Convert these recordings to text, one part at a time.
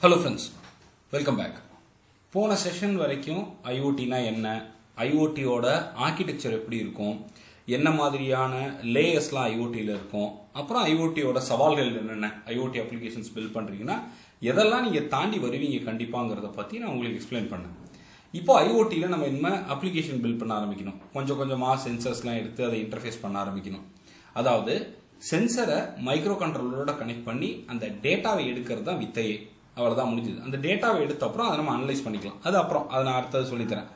Hello friends, welcome back. போன session வரைக்கும் ஐஓடினா என்ன, ஐஓடியோட ஆர்கிடெக்சர் எப்படி இருக்கும், என்ன மாதிரியான லேயர்ஸ்லாம் ஐஓடியில் இருக்கும், அப்புறம் ஐஓடியோட சவால்கள் என்னென்ன, ஐஓடி அப்ளிகேஷன்ஸ் பில்ட் பண்ணுறீங்கன்னா எதெல்லாம் நீங்கள் தாண்டி வருவீங்க கண்டிப்பாங்கிறத பற்றி நான் உங்களுக்கு எக்ஸ்பிளைன் பண்ணேன். இப்போ ஐஓடியில் நம்ம இனிமேல் அப்ளிகேஷன் பில்ட் பண்ண ஆரம்பிக்கணும். கொஞ்சம் கொஞ்சமாக சென்சர்ஸ்லாம் எடுத்து அதை இன்டர்ஃபேஸ் பண்ண ஆரம்பிக்கணும். அதாவது சென்சரை மைக்ரோ கண்ட்ரோலரோட கனெக்ட் பண்ணி அந்த டேட்டாவை எடுக்கிறது தான் வித்தையே. அவ்வளோதான், முடிஞ்சுது. அந்த டேட்டாவை எடுத்த அப்புறம் அதை நம்ம அனலைஸ் பண்ணிக்கலாம். அது அப்புறம் அதை நான் அடுத்தது சொல்லித்தரேன்.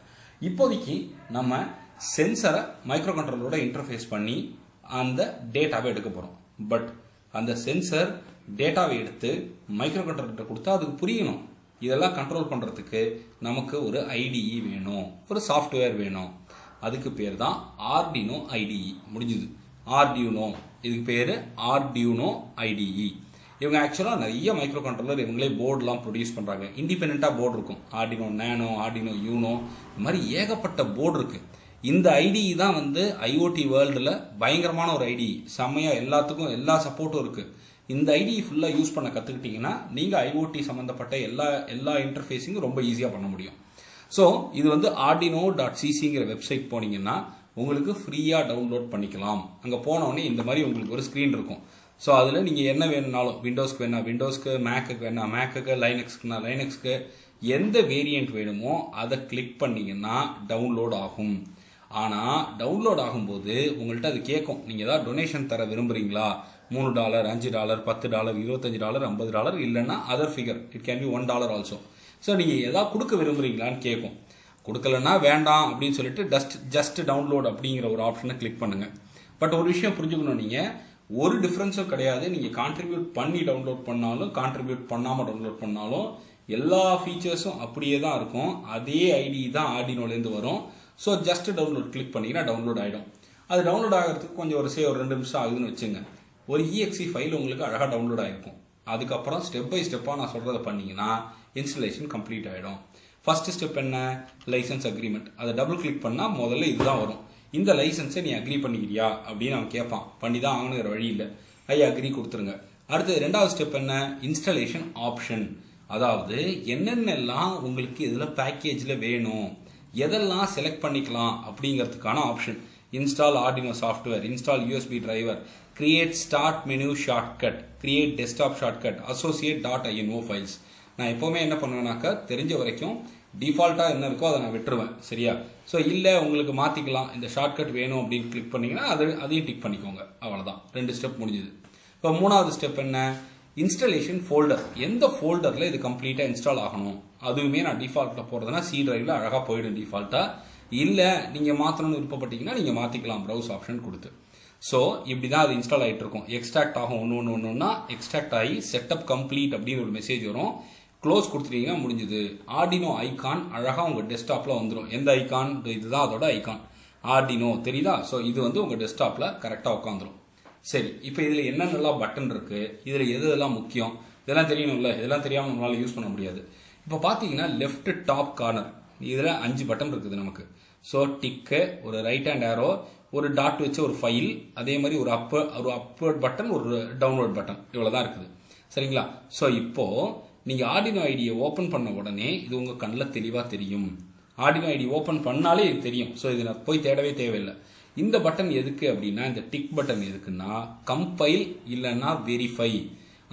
இப்போதைக்கு நம்ம சென்சரை மைக்ரோ கண்ட்ரோலரோட இன்டர்ஃபேஸ் பண்ணி அந்த டேட்டாவை எடுக்க போகிறோம். பட் அந்த சென்சர் டேட்டாவை எடுத்து மைக்ரோ கண்ட்ரோலர்கிட்ட கொடுத்தா அதுக்கு புரியணும். இதெல்லாம் கண்ட்ரோல் பண்ணுறதுக்கு நமக்கு ஒரு ஐடிஇ வேணும், ஒரு சாஃப்ட்வேர் வேணும். அதுக்கு பேர் தான் ஆர்டினோ ஐடிஇ. முடிஞ்சுது. ஆர்டியூனோ, இதுக்கு பேர் ஆர்டியூனோ ஐடிஇ. இவங்க ஆக்சுவலாக நிறைய மைக்ரோ கண்ட்ரோலர் இவங்களே போர்டுலாம் ப்ரொடியூஸ் பண்ணுறாங்க. இண்டிபெண்ட்டாக போர்டு இருக்கும். ஆர்டினோ நேனோ, ஆர்டினோ யூனோ, இந்த மாதிரி ஏகப்பட்ட போர்டு இருக்குது. இந்த ஐடிஇ தான் ஐஓடி வேர்ல்டில் பயங்கரமான ஒரு ஐடிஇ. செம்மையாக எல்லாத்துக்கும் எல்லா சப்போர்ட்டும் இருக்குது. இந்த ஐடிஇ ஃபுல்லாக யூஸ் பண்ண கற்றுக்கிட்டிங்கன்னா நீங்கள் ஐஓடி சம்மந்தப்பட்ட எல்லா இன்டர்ஃபேஸிங்கும் ரொம்ப ஈஸியாக பண்ண முடியும். ஸோ இது Arduino.ccங்கிற வெப்சைட் போனீங்கன்னா உங்களுக்கு ஃப்ரீயாக டவுன்லோட் பண்ணிக்கலாம். அங்கே போனோடனே இந்த மாதிரி உங்களுக்கு ஒரு ஸ்க்ரீன் இருக்கும். ஸோ அதில் நீங்கள் என்ன வேணும்னாலும், விண்டோஸ்க்கு வேணா விண்டோஸ்க்கு, மேக்குக்கு வேணா மேக்குக்கு, லைனக்ஸ்க்குனா லைனக்ஸ்க்கு, எந்த வேரியண்ட் வேணுமோ அதை கிளிக் பண்ணிங்கன்னா டவுன்லோட் ஆகும். ஆனால் டவுன்லோட் ஆகும்போது உங்கள்கிட்ட அது கேட்கும், நீங்கள் ஏதாவது டொனேஷன் தர விரும்புகிறீங்களா, $3, $5, $10, $25, $50, இல்லைன்னா other figure, it can be $1 also. So நீங்கள் எதாவது கொடுக்க விரும்புகிறீங்களான்னு கேட்கும். கொடுக்கலன்னா வேண்டாம் அப்படின்னு சொல்லிட்டு ஜஸ்ட் டவுன்லோட் அப்படிங்கிற ஒரு ஆப்ஷனை கிளிக் பண்ணுங்கள். பட் ஒரு விஷயம் புரிஞ்சுக்கணும், நீங்கள் ஒரு டிஃப்ரென்ஸும் கிடையாது. நீங்கள் கான்ட்ரிபியூட் பண்ணி டவுன்லோட் பண்ணாலும் கான்ட்ரிபியூட் பண்ணாமல் டவுன்லோட் பண்ணாலும் எல்லா ஃபீச்சர்ஸும் அப்படியே தான் இருக்கும். அதே ஐடி தான் ஆர்டினோலேருந்து வரும். ஸோ ஜஸ்ட் டவுன்லோட் கிளிக் பண்ணிங்கன்னா டவுன்லோட் ஆகிடும். அது டவுன்லோட் ஆகிறதுக்கு கொஞ்சம் ஒரு 2 நிமிஷம் ஆகுதுன்னு வச்சுங்க. ஒரு EXE ஃபைல் உங்களுக்கு அழகாக டவுன்லோட் ஆகிருக்கும். அதுக்கப்புறம் ஸ்டெப் பை ஸ்டெப்பாக நான் சொல்கிறத பண்ணிங்கன்னா இன்ஸ்டலேஷன் கம்ப்ளீட் ஆகிடும். ஃபர்ஸ்ட் ஸ்டெப் என்ன, லைசன்ஸ் அக்ரிமெண்ட். அதை டபுள் கிளிக் பண்ணால் முதல்ல இதுதான் வரும். இந்த லைசன்ஸை நீ அக்ரி பண்ணிக்கிறியா அப்படின்னு அவன் கேட்பான். பண்ணி தான் ஆகணுங்கிற வழி இல்லை. அக்ரி கொடுத்துருங்க. அடுத்தது 2வது ஸ்டெப் என்ன, இன்ஸ்டலேஷன் ஆப்ஷன். அதாவது என்னென்னலாம் உங்களுக்கு இதில் பேக்கேஜில் வேணும், எதெல்லாம் செலக்ட் பண்ணிக்கலாம் அப்படிங்கிறதுக்கான option. Install Arduino software, install USB driver, create start menu shortcut, create desktop shortcut, associate .ini files. நான் எப்போவுமே என்ன பண்ணுவேன்னாக்கா, தெரிஞ்ச வரைக்கும் டிஃபால்ட்டாக என்ன இருக்கோ அதை நான் விட்டுருவேன். சரியா? ஸோ இல்லை உங்களுக்கு மாற்றிக்கலாம், இந்த ஷார்ட்கட் வேணும் அப்படின்னு கிளிக் பண்ணிங்கன்னா அதையும் டிக் பண்ணிக்கோங்க. அவ்வளோதான், 2 ஸ்டெப் முடிஞ்சுது. இப்போ 3வது ஸ்டெப் என்ன, இன்ஸ்டலேஷன் ஃபோல்டர். எந்த ஃபோல்டரில் இது கம்ப்ளீட்டாக இன்ஸ்டால் ஆகணும். அதுவுமே நான் டிஃபால்ட்டில் போகிறதுனா C டிரைவில் அழகாக போயிடும் டிஃபால்ட்டாக. இல்லை நீங்கள் மாற்றணும்னு விருப்பப்பட்டீங்கன்னா நீங்கள் மாற்றிக்கலாம் ப்ரௌஸ் ஆப்ஷன் கொடுத்து. ஸோ இப்படி தான் அது இன்ஸ்டால் ஆகிட்டு இருக்கும். எக்ஸ்ட்ராக்ட் ஆகும் ஒன்று எக்ஸ்ட்ராக்ட் ஆகி செட்டப் கம்ப்ளீட் அப்படின்னு ஒரு மெசேஜ் வரும். க்ளோஸ் கொடுத்துட்டீங்கன்னா முடிஞ்சுது. ஆர்டினோ ஐகான் அழகாக உங்கள் டெஸ்க்டாப்பில் வந்துடும். எந்த ஐகான், இதுதான் அதோட ஐகான். ஆர்டினோ தெரியுதா? ஸோ இது உங்கள் டெஸ்க்டாப்பில் கரெக்டாக உட்காந்துரும். சரி, இப்போ இதில் என்னென்னலாம் பட்டன் இருக்குது, இதில் எதெல்லாம் முக்கியம், இதெல்லாம் தெரியணும்ல. இதெல்லாம் தெரியாமல் நம்மளால் யூஸ் பண்ண முடியாது. இப்போ பார்த்தீங்கன்னா லெஃப்ட் டாப் கார்னர் இதில் 5 பட்டன் இருக்குது நமக்கு. ஸோ டிக்கு, ஒரு ரைட் ஹேண்ட் ஏரோ, ஒரு டாட் வச்ச ஒரு ஃபைல், அதே மாதிரி ஒரு அப்வர்ட் பட்டன், ஒரு டவுன்லோட் பட்டன், இவ்வளோ தான் இருக்குது. சரிங்களா? ஸோ இப்போது நீங்கள் ஆர்டினோ ஐடியை ஓப்பன் பண்ண உடனே இது உங்கள் கண்ணில் தெளிவாக தெரியும். ஆர்டினோ ஐடி ஓப்பன் பண்ணாலே இது தெரியும். ஸோ இதை நான் போய் தேடவே தேவையில்லை. இந்த பட்டன் எதுக்கு அப்படின்னா, இந்த டிக் பட்டன் எதுக்குன்னா, கம்பைல் இல்லைன்னா வெரிஃபை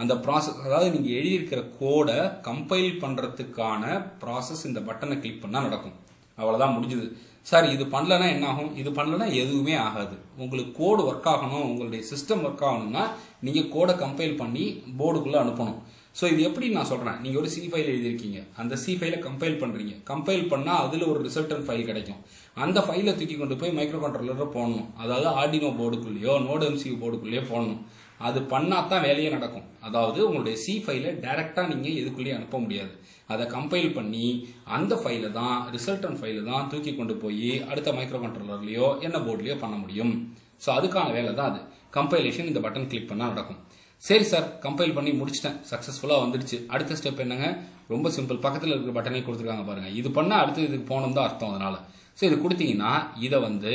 அந்த ப்ராசஸ். அதாவது நீங்கள் எழுதியிருக்கிற கோடை கம்பைல் பண்ணுறதுக்கான ப்ராசஸ் இந்த பட்டனை கிளிக் பண்ணால் நடக்கும். அவ்வளோதான், முடிஞ்சுது. சார் இது பண்ணலன்னா என்ன ஆகும்? இது பண்ணலன்னா எதுவுமே ஆகாது. உங்களுக்கு கோடு ஒர்க் ஆகணும், உங்களுடைய சிஸ்டம் ஒர்க் ஆகணும்னா நீங்கள் கோடை கம்பைல் பண்ணி போர்டுக்குள்ளே அனுப்பணும். ஸோ இது எப்படி நான் சொல்கிறேன், நீங்கள் ஒரு C ஃபைல் எழுதியிருக்கீங்க, அந்த C ஃபைலை கம்பைல் பண்ணுறீங்க. கம்பைல் பண்ணால் அதில் ஒரு ரிசல்டன் ஃபைல் கிடைக்கும். அந்த ஃபைலை தூக்கி கொண்டு போய் மைக்ரோ கண்ட்ரோலரில் போடணும். அதாவது ஆர்டினோ போர்டுக்குள்ளேயோ நோடு MCU போர்டுக்குள்ளேயோ போடணும். அது பண்ணால் தான் வேலையே நடக்கும். அதாவது உங்களுடைய C ஃபைலை டைரெக்டாக நீங்கள் எதுக்குள்ளேயே அனுப்ப முடியாது. அதை கம்பைல் பண்ணி அந்த ஃபைலை தான், ரிசல்டன் ஃபைலை தான் தூக்கி கொண்டு போய் அடுத்த மைக்ரோ கண்ட்ரோலர்லையோ என்ன போர்ட்லையோ பண்ண முடியும். ஸோ அதுக்கான வேலை தான் அது. கம்பைலேஷன் இந்த பட்டன் கிளிக் பண்ணால் நடக்கும். சரி சார், கம்பைல் பண்ணி முடிச்சிட்டேன், சக்ஸஸ்ஃபுல்லாக வந்துடுச்சு. அடுத்த ஸ்டெப் என்னங்க, ரொம்ப சிம்பிள். பக்கத்தில் இருக்கிற பட்டனே கொடுத்துருக்காங்க பாருங்கள். இது பண்ணால் அடுத்து இதுக்கு போகணும் தான் அர்த்தம். அதனால் ஸோ இது கொடுத்தீங்கன்னா இதை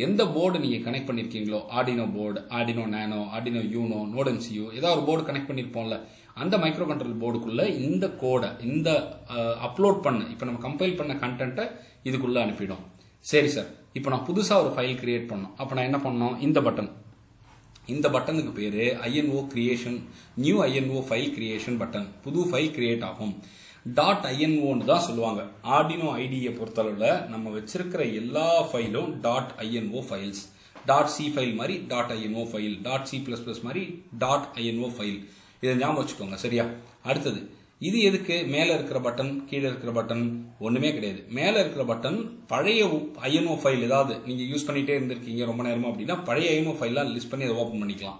எந்த போர்டு நீங்கள் கனெக்ட் பண்ணியிருக்கீங்களோ, Arduino board, Arduino nano, Arduino Uno, node MCU, ஏதாவது ஒரு போர்டு கனெக்ட் பண்ணியிருப்போம்ல, அந்த மைக்ரோ கண்ட்ரோலர் போர்டுக்குள்ளே இந்த கோடை இந்த அப்லோட் பண்ண இப்போ நம்ம கம்பைல் பண்ண கண்டென்ட்டை இதுக்குள்ளே அனுப்பிடும். சரி சார், இப்போ நான் புதுசாக ஒரு ஃபைல் கிரியேட் பண்ணோம். அப்போ நான் என்ன பண்ணோம், இந்த பட்டனுக்கு பேர் INO creation, new INO file creation button. புது ஃபைல் கிரியேட் ஆகும். .inOன்னு தான் சொல்லுவாங்க. Arduino IDE பொறுத்தளவில் நம்ம வச்சிருக்கிற எல்லா ஃபைலும் .inO ஃபைல்ஸ். .c ஃபைல் மாதிரி .inO ஃபைல், .c++ மாதிரி .inO ஃபைல். இதை ஞாபகம் வச்சுக்கோங்க, சரியா? அடுத்தது, இது எதுக்கு மேலே இருக்கிற பட்டன் கீழே இருக்கிற பட்டன்? ஒன்றுமே கிடையாது. மேலே இருக்கிற பட்டன் பழைய INO ஃபைல் ஏதாவது நீங்கள் யூஸ் பண்ணிகிட்டே இருந்திருக்கீங்க ரொம்ப நேரமாக அப்படின்னா பழைய INO ஃபைல்லாம் லிஸ்ட் பண்ணி அதை ஓப்பன் பண்ணிக்கலாம்.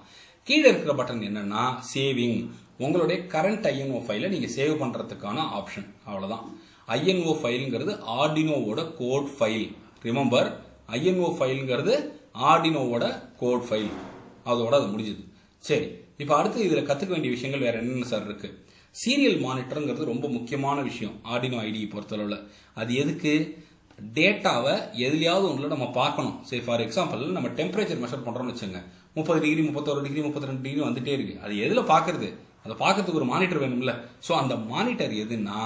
கீழே இருக்கிற பட்டன் என்னன்னா சேவிங். உங்களுடைய கரண்ட் INO ஃபைலை நீங்கள் சேவ் பண்ணுறதுக்கான ஆப்ஷன். அவ்வளோதான். INO ஃபைலுங்கிறது ஆர்டினோவோட கோட் ஃபைல். ரிமெம்பர், INO ஃபைலுங்கிறது ஆர்டினோவோட கோட் ஃபைல். அதோட அது முடிஞ்சுது. சரி, இப்போ அடுத்து இதில் கற்றுக்க வேண்டிய விஷயங்கள் வேறு என்னென்ன சார் இருக்குது? சீரியல் மானிட்டருங்கிறது ரொம்ப முக்கியமான விஷயம் Arduino IDE பொறுத்தளவில். அது எதுக்கு? டேட்டாவை எதுலையாவது ஒன்றில் நம்ம பார்க்கணும். சரி, ஃபார் எக்ஸாம்பிள் நம்ம டெம்பரேச்சர் மெஷர் பண்ணுறோம்னு வச்சுங்க. 30 டிகிரி 31 டிகிரி 32 டிகிரி வந்துட்டே இருக்கு. அது எதில் பார்க்கறது? அதை பார்க்கறதுக்கு ஒரு மானிட்டர் வேணும்ல. ஸோ அந்த மானிட்டர் எதுன்னா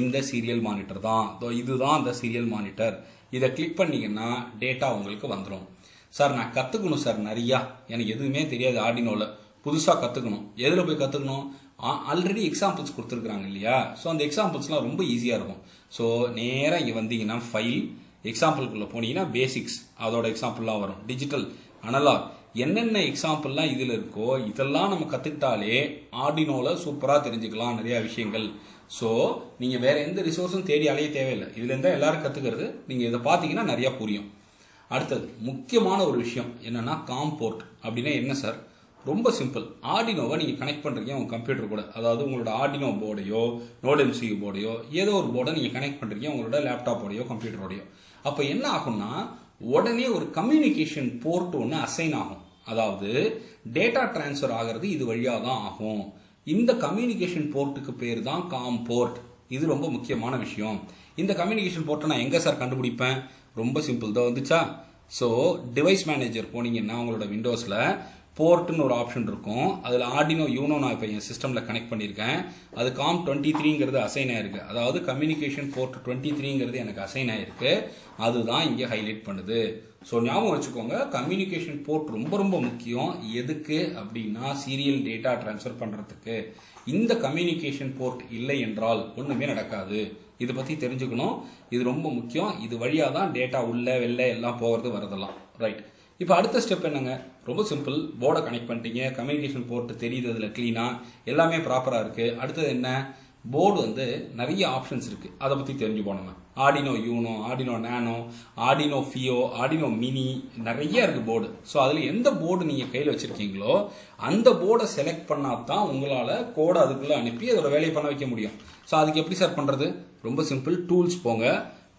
இந்த சீரியல் மானிட்டர் தான். இதுதான் அந்த சீரியல் மானிட்டர். இதை கிளிக் பண்ணிங்கன்னா டேட்டா உங்களுக்கு வந்துடும். சார் நான் கற்றுக்கணும் சார் நிறையா, எனக்கு எதுவுமே தெரியாது ஆர்டினோவில், புதுசாக கற்றுக்கணும். எதில் போய் கற்றுக்கணும்? ஆல்ரெடி எக்ஸாம்பிள்ஸ் கொடுத்துருக்குறாங்க இல்லையா? ஸோ அந்த எக்ஸாம்பிள்ஸ்லாம் ரொம்ப ஈஸியாக இருக்கும். ஸோ நேராக இங்கே வந்தீங்கன்னா ஃபைல் எக்ஸாம்பிள்குள்ளே போனீங்கன்னா பேசிக்ஸ் அதோட எக்ஸாம்பிள்லாம் வரும். டிஜிட்டல், அனலாக், என்னென்ன எக்ஸாம்பிள்லாம் இதில் இருக்கோ இதெல்லாம் நம்ம கற்றுக்கிட்டாலே ஆர்டினோவில் சூப்பராக தெரிஞ்சுக்கலாம் நிறையா விஷயங்கள். ஸோ நீங்கள் வேறு எந்த ரிசோர்ஸும் தேடி அலைய தேவையில்லை. இதுலேருந்து தான் எல்லோரும் கற்றுக்கிறது. நீங்கள் இதை பார்த்தீங்கன்னா நிறையா புரியும். அடுத்தது முக்கியமான ஒரு விஷயம் என்னென்னா காம்போர்ட் அப்படின்னா என்ன சார்? ரொம்ப சிம்பிள். ஆர்டினோவை நீங்கள் கனெக்ட் பண்ணுறீங்க உங்கள் கம்ப்யூட்டர் கூட. அதாவது உங்களோட ஆர்டினோ போர்டையோ நோட் MCU போர்டையோ ஏதோ ஒரு போர்டை நீங்கள் கனெக்ட் பண்ணுறீங்க உங்களோட லேப்டாப்போடையோ கம்ப்யூட்டரோடையோ. அப்போ என்ன ஆகும்னா உடனே ஒரு கம்யூனிகேஷன் போர்ட் ஒன்று அசைன் ஆகும். அதாவது டேட்டா டிரான்ஸ்ஃபர் ஆகிறது இது வழியாக தான் ஆகும். இந்த கம்யூனிகேஷன் போர்ட்டுக்கு பேர் தான் காம் போர்ட். இது ரொம்ப முக்கியமான விஷயம். இந்த கம்யூனிகேஷன் போர்ட்டை நான் எங்கே சார் கண்டுபிடிப்பேன்? ரொம்ப சிம்பிள் தான். வந்துச்சா? ஸோ டிவைஸ் மேனேஜர் போனீங்கன்னா உங்களோட விண்டோஸில் போர்ட்டுன்னு ஒரு ஆப்ஷன் இருக்கும். அதில் Arduino UNO நான் இப்போ என் சிஸ்டமில் கனெக்ட் பண்ணியிருக்கேன். அது COM23ங்கிறது அசைன் ஆயிருக்கு. அதாவது கம்யூனிகேஷன் போர்ட் 23ங்கிறது எனக்கு அசைன் ஆயிருக்கு. அதுதான் இங்கே ஹைலைட் பண்ணுது. ஸோ ஞாபகம் வச்சுக்கோங்க, கம்யூனிகேஷன் போர்ட் ரொம்ப ரொம்ப முக்கியம். எதுக்கு அப்படின்னா சீரியல் டேட்டா டிரான்ஸ்ஃபர் பண்ணுறதுக்கு. இந்த கம்யூனிகேஷன் போர்ட் இல்லை என்றால் ஒன்றுமே நடக்காது. இதை பற்றி தெரிஞ்சுக்கணும். இது ரொம்ப முக்கியம். இது வழியாக தான் டேட்டா உள்ள வெளில எல்லாம் போகிறது வரதெல்லாம். ரைட். இப்போ அடுத்த ஸ்டெப் என்னங்க? ரொம்ப சிம்பிள். போர்டை கனெக்ட் பண்ணிட்டீங்க, கம்யூனிகேஷன் போர்ட் தெரியுது, அதில் க்ளீனாக எல்லாமே ப்ராப்பராக இருக்குது. அடுத்தது என்ன? போர்டு வந்து நிறைய ஆப்ஷன்ஸ் இருக்குது. அதை பற்றி தெரிஞ்சு போனோங்க. Arduino UNO, Arduino Nano, Arduino Fio, Arduino Mini, நிறைய இருக்குது போர்டு. ஸோ அதில் எந்த போர்டு நீங்கள் கையில் வச்சுருக்கீங்களோ அந்த போர்டை செலக்ட் பண்ணால் தான் உங்களால் கோடை அதுக்குள்ளே அனுப்பி அதோட வேலையை பண்ண வைக்க முடியும். ஸோ அதுக்கு எப்படி சார் பண்ணுறது? ரொம்ப சிம்பிள். டூல்ஸ் போங்க.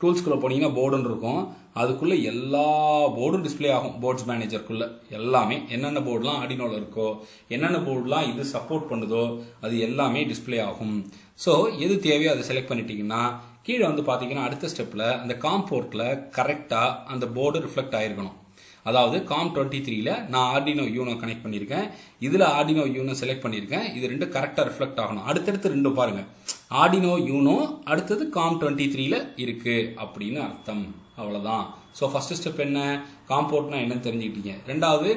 டூல்ஸ்குள்ளே போனீங்கன்னா போர்டுன்னு இருக்கும். அதுக்குள்ளே எல்லா போர்டும் டிஸ்பிளே ஆகும். போர்ட்ஸ் மேனேஜருக்குள்ளே எல்லாமே என்னென்ன போர்டுலாம் ஆர்டினோவில் இருக்கோ, என்னென்ன போர்டுலாம் இது சப்போர்ட் பண்ணுதோ அது எல்லாமே டிஸ்பிளே ஆகும். ஸோ எது தேவையோ அதை செலக்ட் பண்ணிட்டீங்கன்னா கீழே வந்து பார்த்தீங்கன்னா அடுத்த ஸ்டெப்பில் அந்த காம்போர்ட்டில் கரெக்டாக அந்த போர்டு ரிஃப்ளெக்ட் ஆகிருக்கணும். அதாவது COM23ல் நான் Arduino UNO கனெக்ட் பண்ணியிருக்கேன், இதில் Arduino UNO செலக்ட் பண்ணியிருக்கேன். இது ரெண்டு கரெக்டாக ரிஃப்ளெக்ட் ஆகணும். அடுத்தடுத்து ரெண்டும் பாருங்கள், Arduino UNO அடுத்தது COM23ல் இருக்குது அப்படின்னு அர்த்தம். அவ்வளோதான். ஸோ ஃபஸ்ட்டு ஸ்டெப் என்ன? காம்போர்ட்னா என்னன்னு தெரிஞ்சுக்கிட்டீங்க. ரெண்டாவது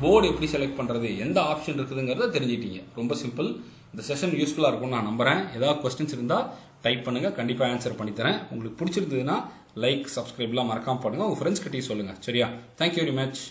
போர்டு எப்படி செலக்ட் பண்ணுறது, எந்த ஆப்ஷன் இருக்குதுங்கிறத தெரிஞ்சுக்கிட்டீங்க. ரொம்ப சிம்பிள். இந்த செஷன் யூஸ்ஃபுல்லாக இருக்கும்னு நான் நம்புகிறேன். ஏதாவது கொஸ்டின்ஸ் இருந்தால் டைப் பண்ணுங்கள், கண்டிப்பாக ஆன்சர் பண்ணித்தரேன். உங்களுக்கு பிடிச்சிருந்ததுன்னா லைக் சப்ஸ்கிரைப்லாம் மறக்காமல் பண்ணுங்கள். உங்கள் ஃப்ரெண்ட்ஸ் கிட்டேயும் சொல்லுங்கள். சரியா? Thank you very much.